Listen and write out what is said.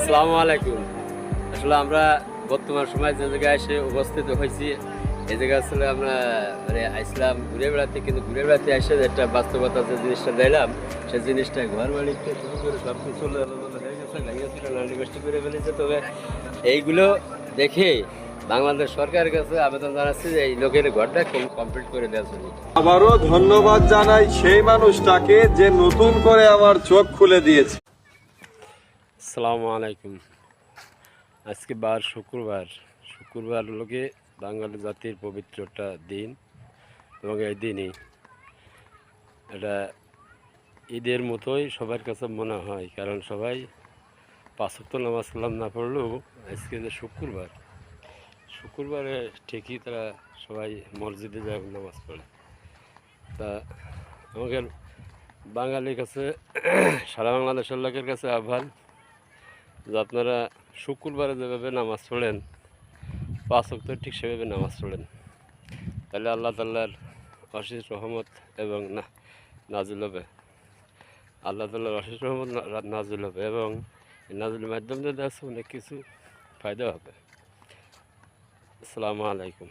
আসসালামু আলাইকুম। আসলে আমরা বর্তমান সময় যে জায়গায় এসে উপস্থিত হয়েছি, এই জায়গা আসলে আমরা মানে আইসলাম ঘুরে বেড়াতে, কিন্তু ঘুরে বেড়াতে এসে একটা বাস্তবতা যে জিনিসটা দেখলাম, সেই জিনিসটা ঘর বাড়িতে শুরু করে সব কিছু হয়ে গেছে, ভেঙে নষ্ট করে ফেলেছে। তবে এইগুলো দেখে বাংলাদেশ সরকারের কাছে আবেদন জানাচ্ছি যে এই লোকের ঘরটা কমপ্লিট করে দেওয়ার জন্য। আবারও ধন্যবাদ জানাই সেই মানুষটাকে যে নতুন করে আমার চোখ খুলে দিয়েছে। আসসালামু আলাইকুম। আজকে বার শুক্রবার। শুক্রবার লোকে বাঙালি জাতির পবিত্র একটা দিন, এবং এই দিনই এটা ঈদের মতোই সবার কাছে মনে হয়, কারণ সবাই পাঁচ ওয়াক্ত নামাজ কালাম না পড়লেও আজকে যে শুক্রবার, শুক্রবারে ঠিকই তারা সবাই মসজিদে যায় নামাজ পড়ে। তা আমাদের বাঙালির কাছে সারা বাংলাদেশের লোকের কাছে আহ্বান যে আপনারা শুক্রবারে যেভাবে নামাজ পড়েন, পাঁচ ওয়াক্ত ঠিক সেভাবে নামাজ পড়েন, তাহলে আল্লাহ তাআলার অশেষ রহমত এবং নাজিল হবে। আল্লাহ তাআলার অশেষ রহমত নাজিল হবে, এবং এই নাজিলের মাধ্যমে দেখা অনেক কিছু ফায়দা হবে। আসসালামু আলাইকুম।